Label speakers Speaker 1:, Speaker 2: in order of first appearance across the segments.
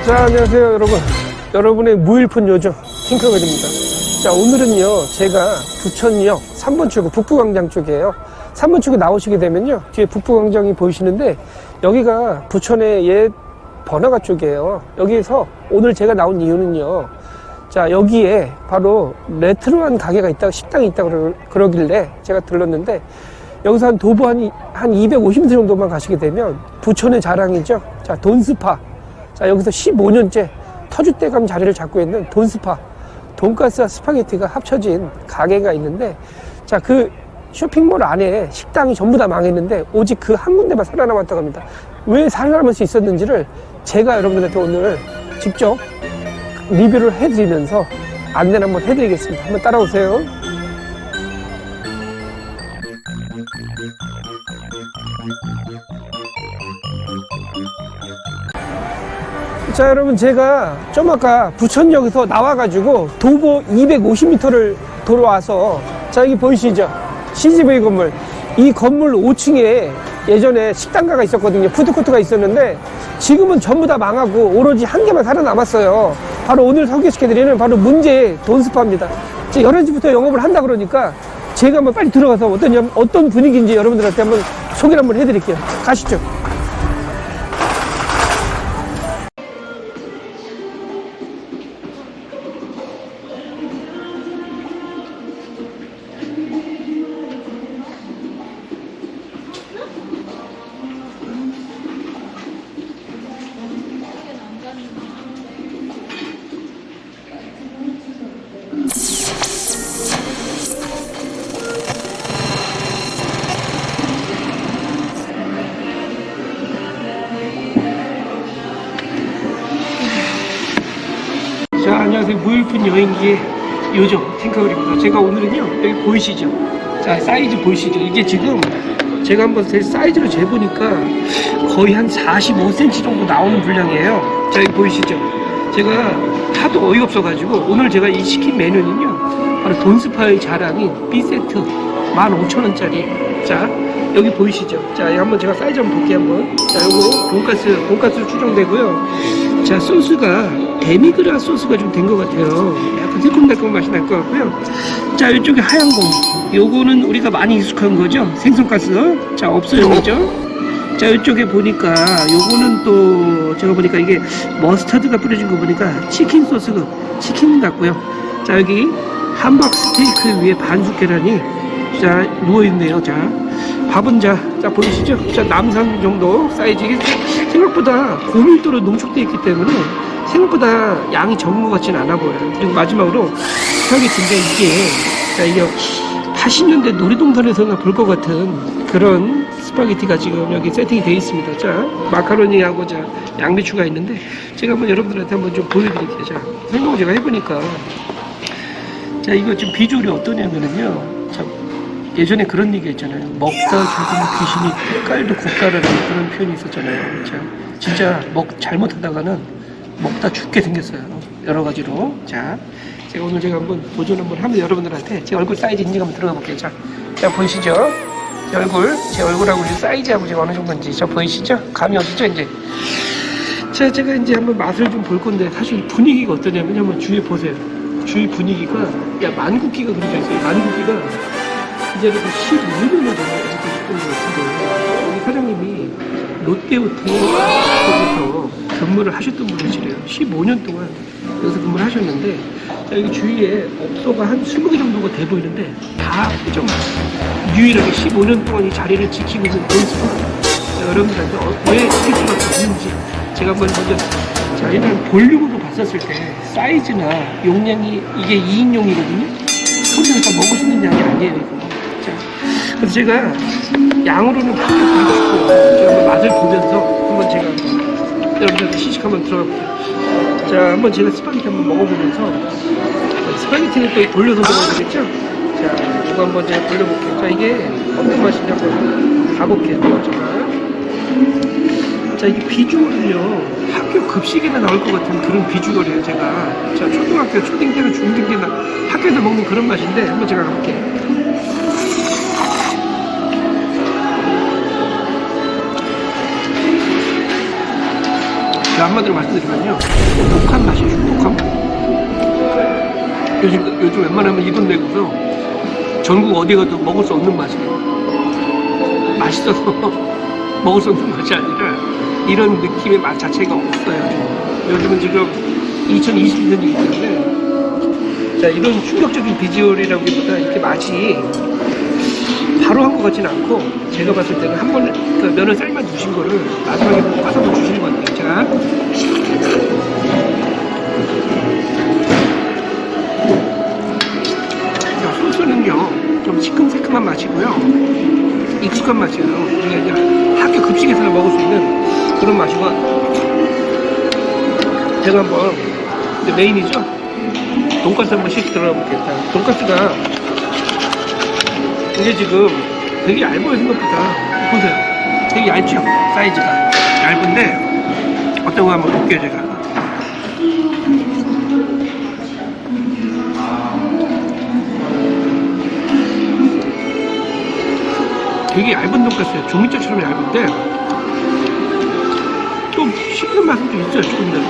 Speaker 1: 자, 안녕하세요, 여러분. 여러분의 무일푼 요정, 팅커벨입니다. 자, 오늘은요, 제가 부천역 3번 출구 북부광장 쪽이에요. 3번 출구 나오시게 되면요, 뒤에 북부광장이 보이시는데, 여기가 부천의 옛 번화가 쪽이에요. 여기에서 오늘 제가 나온 이유는요, 자, 여기에 바로 레트로한 가게가 있다, 식당이 있다 그러길래 제가 들렀는데, 여기서 한 도보 한 250m 정도만 가시게 되면 부천의 자랑이죠. 자, 돈스파. 자, 여기서 15년째 터줏대감 자리를 잡고 있는 돈스파. 돈가스와 스파게티가 합쳐진 가게가 있는데, 자, 그 쇼핑몰 안에 식당이 전부 다 망했는데 오직 그 한 군데만 살아남았다고 합니다. 왜 살아남을 수 있었는지를 제가 여러분들한테 오늘 직접 리뷰를 해드리면서 안내를 한번 해드리겠습니다. 한번 따라오세요. 자, 여러분, 제가 좀 아까 부천역에서 나와가지고 도보 250m를 돌아와서, 자, 여기 보이시죠? CGV 건물. 이 건물 5층에 예전에 식당가가 있었거든요. 푸드코트가 있었는데 지금은 전부 다 망하고 오로지 한 개만 살아남았어요. 바로 오늘 소개시켜드리는 바로 문제의 돈스파입니다. 11시부터 영업을 한다 그러니까 제가 한번 빨리 들어가서 어떤 분위기인지 여러분들한테 한번 소개를 한번 해드릴게요. 가시죠. 자, 안녕하세요. 무일푼 여행기의 요정 팅커벨입니다. 제가 오늘은요, 여기 보이시죠? 자, 사이즈 보이시죠? 이게 지금 제가 한번 제 사이즈로 재보니까 거의 한 45cm 정도 나오는 분량이에요. 자, 여기 보이시죠? 제가 하도 어이없어가지고 오늘 제가 이 시킨 메뉴는요, 바로 돈스파의 자랑인 B세트 15,000원짜리. 자, 여기 보이시죠? 자, 한번 제가 사이즈 한번 볼게요. 한번. 자, 요거 돈가스 추정되고요. 자, 소스가 데미그라 소스가 좀 된 것 같아요. 약간 새콤달콤한 맛이 날 것 같고요. 자, 이쪽에 하얀 거, 요거는 우리가 많이 익숙한 거죠. 생선가스. 자, 업소용이죠. 자, 이쪽에 보니까 요거는 또 제가 보니까 이게 머스타드가 뿌려진 거 보니까 치킨 소스가 치킨 같고요. 자, 여기 함박 스테이크 위에 반숙 계란이 자 누워있네요. 자, 밥은 자 보이시죠? 자, 남상 정도 사이즈. 이게 생각보다 고밀도로 농축되어 있기 때문에 생각보다 양이 적은 것 같지는 않아 보여요. 그리고 마지막으로 스파게티인데 이게 80년대 놀이동산에서나 볼 것 같은 그런 스파게티가 지금 여기 세팅이 되어 있습니다. 자, 마카로니하고 자 양배추가 있는데 제가 한번 여러분들한테 한번 좀 보여드릴게요. 자, 설명을 제가 해보니까 자, 이거 지금 비주얼이 어떠냐면은요, 자, 예전에 그런 얘기 했잖아요. 먹다 죽은 귀신이 때깔도 굽다라는 그런 표현이 있었잖아요. 자, 진짜 잘못하다가는 먹다 죽게 생겼어요. 여러 가지로. 자, 제가 오늘 한번 도전 한번 하면 여러분들한테 제 얼굴 사이즈 인증 한번 들어가 볼게요. 자, 보이시죠? 제 얼굴하고 사이즈하고 제가 어느 정도인지 저 보이시죠? 감이 오시죠? 이제. 자, 제가 이제 한번 맛을 좀 볼 건데 사실 분위기가 어떠냐면 한번 주위에 보세요. 주위 분위기가 만국기가 그려져 있어요. 만국기가 이제 12년을 전에 여기 사장님이 롯데호텔에서 근무를 하셨던 분이시래요. 15년 동안 여기서 근무를 하셨는데, 자, 여기 주위에 업소가 한 20개 정도가 돼 보이는데 다 좀 유일하게 15년 동안 이 자리를 지키고 있는 돈스파. 여러분들한테 왜 스티커가 있는지 제가 한번 먼저, 자, 일단 볼륨으로 봤었을 때 사이즈나 용량이 이게 2인용이거든요. 평소에 먹을 수 있는 양이 아니에요, 이거. 자, 그래서 제가 양으로는 크게 드리고 싶고 제가 한번 맛을 보면서 한번 제가 여러분들한테 시식 한번 들어가볼게요. 자, 한번 제가 스파게티 한번 먹어보면서, 스파게티는 또 돌려서 먹어야 되겠죠? 자, 이거 한번 제가 돌려볼게요. 자, 이게 어떤 맛인지 한번 가볼게요. 자, 이게 비주얼은요, 학교 급식에나 나올 것 같은 그런 비주얼이에요. 제가 자, 초등학교 초딩 때나 중딩 때나 학교에서 먹는 그런 맛인데 한번 제가 가볼게요. 자, 제가 한마디로 말씀드리면요, 독한 맛이에요. 독한 맛. 요즘 웬만하면 이 돈 내고서 전국 어디 가도 먹을 수 없는 맛이에요. 맛있어서 먹을 수 없는 맛이 아니라 이런 느낌의 맛 자체가 없어요. 요즘은 지금 2022년이기 때문에 자, 이런 충격적인 비주얼이라기보다 이렇게 맛이 바로 한 것 같지는 않고, 제가 봤을 때는 한 번 그 면을 삶아 주신 거를 마지막에 볶아서 주시는 것 같아요. 자, 소스는요 좀 시큼새큼한 맛이고요, 익숙한 맛이에요. 이게 이제 학교 급식에서 먹을 수 있는 그런 맛이고, 제가 한번 이제 메인이죠, 돈가스 한번 씩 들어가 볼게요. 돈가스가 이게 지금 되게 얇아요. 생각보다 보세요, 되게 얇죠. 사이즈가 얇은데 어떤 거 한번 볼게요. 제가 되게 얇은 돈가스예요. 종이째처럼 얇은데 좀 씹는 맛은 좀 있어요. 조금이라도.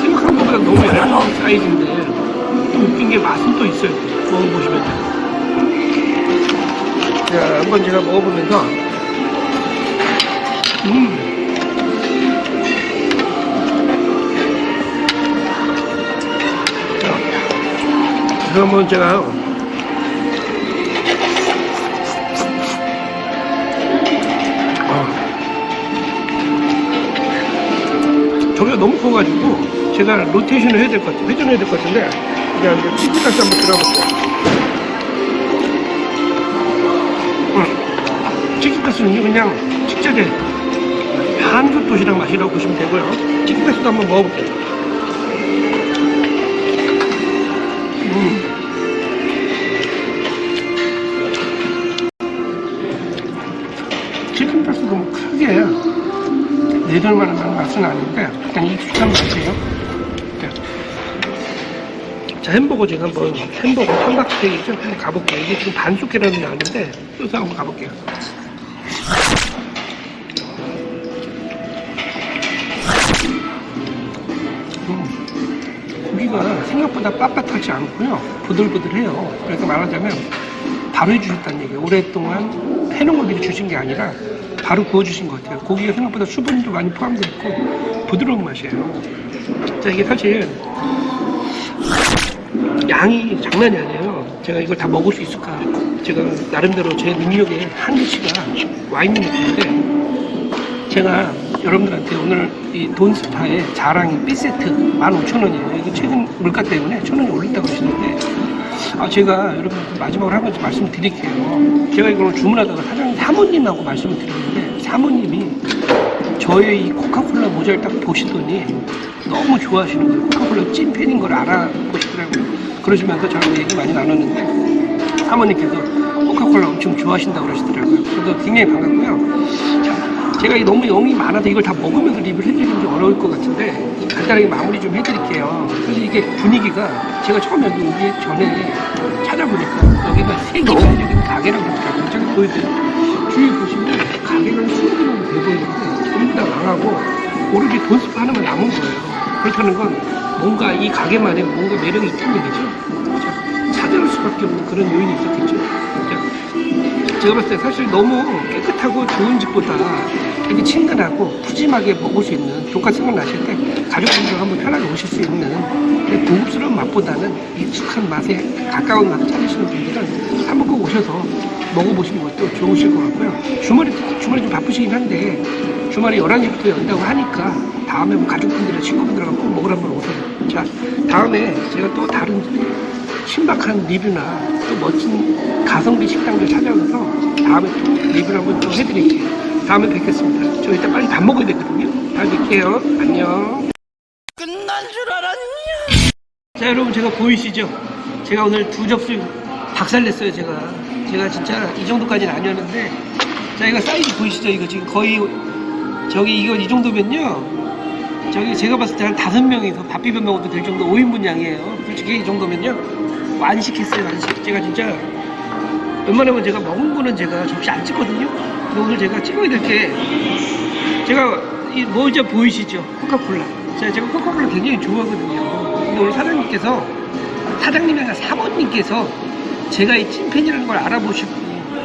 Speaker 1: 생각한 것보다 너무 얇은 사이즈인데 좀 웃긴 게 맛은 또 있어요. 먹어보시면 돼요. 자, 한번 제가 먹어보면서 자, 그러면 제가 저기가 너무 커가지고 제가 로테이션을 해야 될 것 같아요. 회전해야 될 것 같은데, 그냥 이제 치즈가스 한번 들어가볼게요. 치즈가스는요 그냥 직접에 한솥 도시락 맛이라고 보시면 되고요. 치즈가스도 한번 먹어볼게요. 치킨가스도 뭐 크게 내줄만한 맛은 아닌데 그냥 익숙한 맛이에요. 자, 햄버거 제가 한번, 햄버거 삼각스테이크죠? 한번 가볼게요. 이게 지금 반숙 계란이 나왔는데 소스 한번 가볼게요. 고기가 생각보다 빳빳하지 않고요, 부들부들해요. 그래서 말하자면 바로 해주셨다는 얘기예요. 오랫동안 해놓은 걸 미리 주신 게 아니라 바로 구워주신 것 같아요. 고기가 생각보다 수분도 많이 포함되어 있고 부드러운 맛이에요. 자, 이게 사실 양이 장난이 아니에요. 제가 이걸 다 먹을 수 있을까, 제가 나름대로 제 능력의 한계치가 와 있는 것 같은데, 제가 여러분들한테 오늘 이 돈스파의 자랑 B세트 15,000원이에요. 이거 최근 물가 때문에 1,000원이 올린다고 하시는데, 제가 여러분한테 마지막으로 한 가지 말씀을 드릴게요. 제가 이걸 주문하다가 사모님하고 말씀을 드렸는데, 사모님이 저의 이 코카콜라 모자를 딱 보시더니 너무 좋아하시는 거예요. 코카콜라 찐팬인 걸 알아보시더라고요. 그러시면서 저랑 얘기 많이 나눴는데, 사모님께서 코카콜라 엄청 좋아하신다고 그러시더라고요. 저도 굉장히 반갑고요. 자, 제가 너무 영이 많아서 이걸 다 먹으면서 리뷰를 해드리는 게 어려울 것 같은데 간단하게 마무리 좀 해드릴게요. 사실 이게 분위기가, 제가 처음에 여기 오기 전에 찾아보니까 여기가 세계적인 가게라고 그러더라고요. 제가 보여드려요. 주위에 보시면 가게가 20개 정도 돼 보이는데 전부 다 망하고 오로지 돈스파 하나만 남은 거예요. 그렇다는 건 뭔가 이 가게만에 뭔가 매력이 있다는 얘기죠. 자, 찾아올 수밖에 없는 그런 요인이 있었겠죠. 자, 제가 봤을 때 사실 너무 깨끗하고 좋은 집보다 되게 친근하고 푸짐하게 먹을 수 있는 돈가스 생각나실 때 가족분들과 한번 편하게 오실 수 있는 고급스러운 맛보다는 익숙한 맛에 가까운 맛을 찾으시는 분들은 한번 꼭 오셔서 먹어보시는 것도 좋으실 것 같고요. 주말에 좀 바쁘시긴 한데 주말에 11시부터 연다고 하니까 다음에 뭐 가족분들이나 친구분들하고 꼭 먹으러 한번 오세요. 자, 다음에 제가 또 다른 신박한 리뷰나 또 멋진 가성비 식당들 찾아와서 다음에 또 리뷰를 한번 또 해드릴게요. 다음에 뵙겠습니다. 저 일단 빨리 밥 먹어야 되거든요. 다음에 뵐게요. 안녕.
Speaker 2: 끝난 줄 알았냐?
Speaker 1: 자, 여러분, 제가 보이시죠? 제가 오늘 2접시 박살냈어요. 제가 진짜 이 정도까지는 아니었는데, 자, 이거 사이즈 보이시죠? 이거 지금 거의 저기 이거 이 정도면요, 저기 제가 봤을 때 한 5명이서 밥 비벼 먹어도 될 정도 5인분 양이에요. 솔직히 이 정도면요 완식했어요. 완식. 제가 진짜 웬만하면 제가 먹은 거는 제가 접시 안 찍거든요. 근데 오늘 제가 찍어야 될 게, 제가 먼저 보이시죠? 코카콜라. 제가 코카콜라 굉장히 좋아하거든요. 근데 오늘 사장님이 아니라 사모님께서 제가 이 찐팬이라는 걸 알아보시고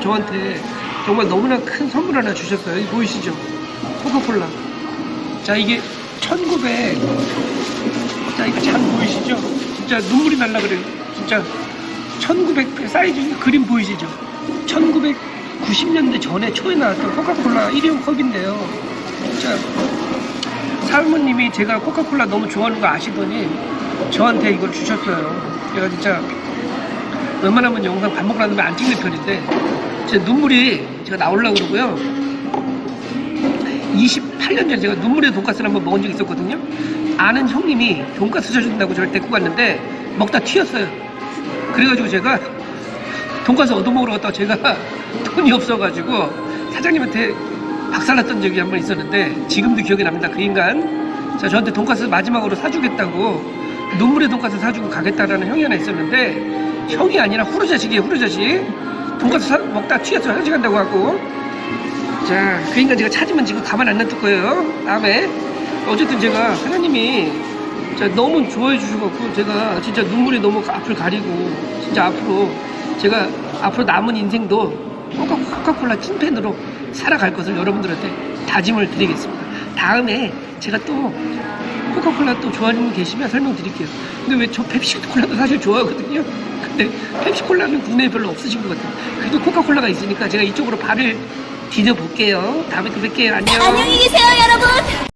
Speaker 1: 저한테 정말 너무나 큰 선물 하나 주셨어요. 이 보이시죠? 코카콜라. 자, 이게 1900, 자, 이거 잘 보이시죠? 진짜 눈물이 날라 그래요. 진짜 1900 사이즈 그림 보이시죠? 1990년대 초에 나왔던 코카콜라 일회용 컵인데요. 진짜 사모님이 제가 코카콜라 너무 좋아하는 거 아시더니 저한테 이걸 주셨어요. 제가 진짜 웬만하면 영상 밥 먹으러 다니면 안 찍는 편인데 제 눈물이 제가 나오려고 그러고요. 28년 전에 제가 눈물의 돈가스를 한번 먹은 적이 있었거든요. 아는 형님이 돈가스 사준다고 저를 데리고 갔는데 먹다 튀었어요. 그래가지고 제가 돈가스 얻어먹으러 갔다가 제가 돈이 없어가지고 사장님한테 박살났던 적이 한 번 있었는데 지금도 기억이 납니다. 그 인간. 자, 저한테 돈가스 마지막으로 사주겠다고 눈물의 돈가스 사주고 가겠다라는 형이 하나 있었는데 형이 아니라 후르자식이에요. 후르자식. 돈가스 먹다 튀어서 화장실 간다고 하고. 자, 그 인간 제가 찾으면 지금 가만 안 놔둘 거예요. 다음에. 어쨌든 제가 하나님이 너무 좋아해 주셔갖고 제가 진짜 눈물이 너무 앞을 가리고 진짜 제가 앞으로 남은 인생도 코카콜라 찐팬으로 살아갈 것을 여러분들한테 다짐을 드리겠습니다. 다음에 제가 또 코카콜라 또 좋아하는 분 계시면 설명드릴게요. 근데 왜 저 펩시콜라도 사실 좋아하거든요. 근데 펩시콜라는 국내에 별로 없으신 것 같아요. 그래도 코카콜라가 있으니까 제가 이쪽으로 발을 디뎌볼게요. 다음에 또 뵐게요. 안녕.
Speaker 3: 안녕히 계세요, 여러분.